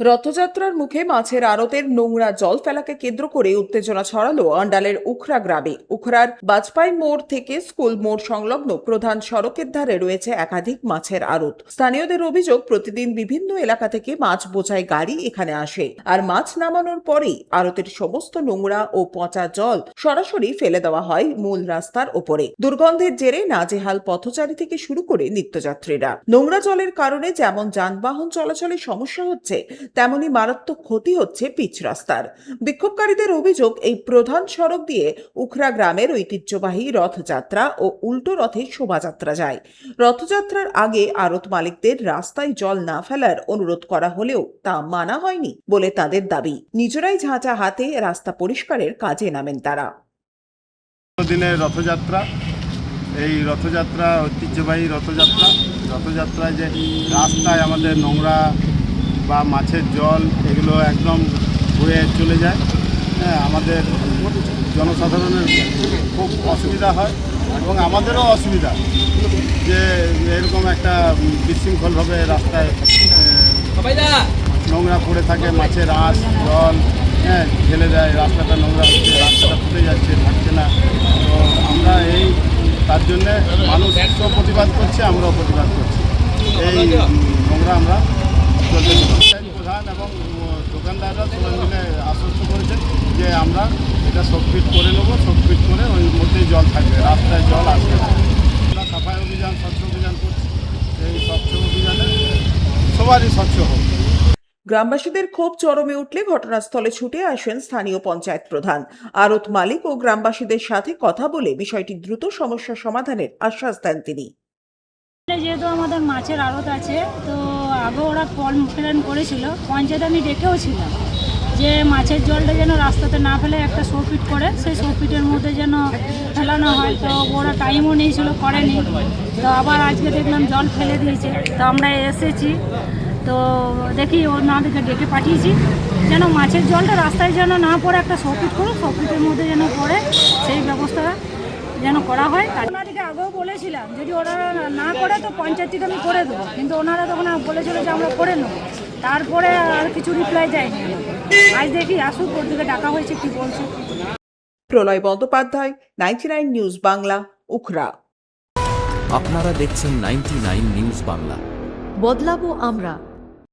রথযাত্রার মুখে মাছের আড়তের নোংরা জল ফেলাকে কেন্দ্র করে উত্তেজনা ছড়ালো আন্ডালের উখরা গ্রামে। উখরার বাজপাই মোড় থেকে স্কুল মোড় সংলগ্ন প্রধান সড়কের ধারে রয়েছে একাধিক মাছের আড়ত। স্থানীয়দের অভিযোগ, প্রতিদিন বিভিন্ন এলাকা থেকে মাছ বোঝাই গাড়ি এখানে আসে, আর মাছ নামানোর পরেই আড়তের সমস্ত নোংরা ও পচা জল সরাসরি ফেলে দেওয়া হয় মূল রাস্তার ওপরে। দুর্গন্ধের জেরে নাজেহাল পথচারী থেকে শুরু করে নিত্যযাত্রীরা। নোংরা জলের কারণে যেমন যানবাহন চলাচলে সমস্যা হচ্ছে, তেমনি মারাত্মক ক্ষতি হচ্ছে পিচ রাস্তার। বিক্ষোভকারীদের অভিযোগ, এই প্রধান সড়ক দিয়ে উখরা গ্রামের ঐতিহ্যবাহী রথযাত্রা ও উল্টো রথে শোভাযাত্রা যায়। রথযাত্রার আগে আড়ত মালিকদের রাস্তায় জল না ফেলার অনুরোধ করা হলেও তা মানা হয়নি বলে তাদের দাবি। নিজেরাই ঝাঁঝা হাতে রাস্তা পরিষ্কারের কাজে নামেন তারা। দিনের রথযাত্রা, এই রথযাত্রা ঐতিহ্যবাহী রথযাত্রায় যে রাস্তায় আমাদের নোংরা বা মাছের জল এগুলো একদম বয়ে চলে যায়। হ্যাঁ, আমাদের জনসাধারণের খুব অসুবিধা হয় এবং আমাদেরও অসুবিধা যে এরকম একটা বিশৃঙ্খলভাবে রাস্তায় নোংরা পড়ে থাকে, মাছের আঁশ জল ঢেলে দেয়, রাস্তাটা নোংরা হচ্ছে, রাস্তাটা ফুটে যাচ্ছে, থাকছে না। তো আমরা তার জন্যে মানুষ প্রতিবাদ করছে, আমরাও প্রতিবাদ করছি। এই নোংরা আমরা চলতে প্রধান এবং দোকানদাররা সবাই মিলে আশ্বস্ত করেছেন যে আমরা এটা সবফিট করে নেবো, সবফিট করে ওই মধ্যেই জল থাকবে, রাস্তায় জল আসবে না। আমরা সাফাই অভিযান, স্বচ্ছ অভিযান করছি। এই স্বচ্ছ অভিযানে সবারই স্বচ্ছ হোক। গ্রামবাসীদের ক্ষোভ চরমে উঠলে ঘটনাস্থলে ছুটে আসেন স্থানীয় পঞ্চায়েত প্রধান। আড়ত মালিক ও গ্রামবাসীদের সাথে কথা বলে বিষয়টি দ্রুত সমস্যা সমাধানের আশ্বাস দেন তিনি। যেহেতু আমাদের মাছের আড়ত আছে, তো আগে ওরা কমপ্লেন করেছিল, পঞ্চায়েত আমি ডেকেও ছিলাম যে মাছের জলটা যেন রাস্তাতে না ফেলে একটা শোফিট করে সেই শোফিটের মধ্যে যেন ফেলানো হয়। তো ওরা টাইমও নিয়েছিল, করেনি। তো আবার আজকে দেখলাম জল ফেলে দিয়েছে। তো আমরা এসেছি, তো দেখি ওনাদেরকে ডেকে পাঠিয়েছি যেন মাছের জলটা রাস্তায় যেন না পড়ে একটা শোফিট করে শোফিটের মধ্যে যেন পড়ে সেই ব্যবস্থা যেন করা হয়। ওনাদেরকে আগেও বলেছিলাম যদি ওনারা না করে তো পঞ্চায়েত থেকে আমি করে দেবো, কিন্তু ওনারা তখন বলেছিল যে আমরা করে নেবো। তারপরে আর কিছু রিপ্লাই দেয়নি। আজ দেখি আসুক, ওর দিকে ডাকা হয়েছে, কি বলছে। প্রলয় বন্দ্যোপাধ্যায়, 99 নিউজ বাংলা, উখরা। আপনারা দেখছেন 99 নিউজ বাংলা। বদলাবো আমরা।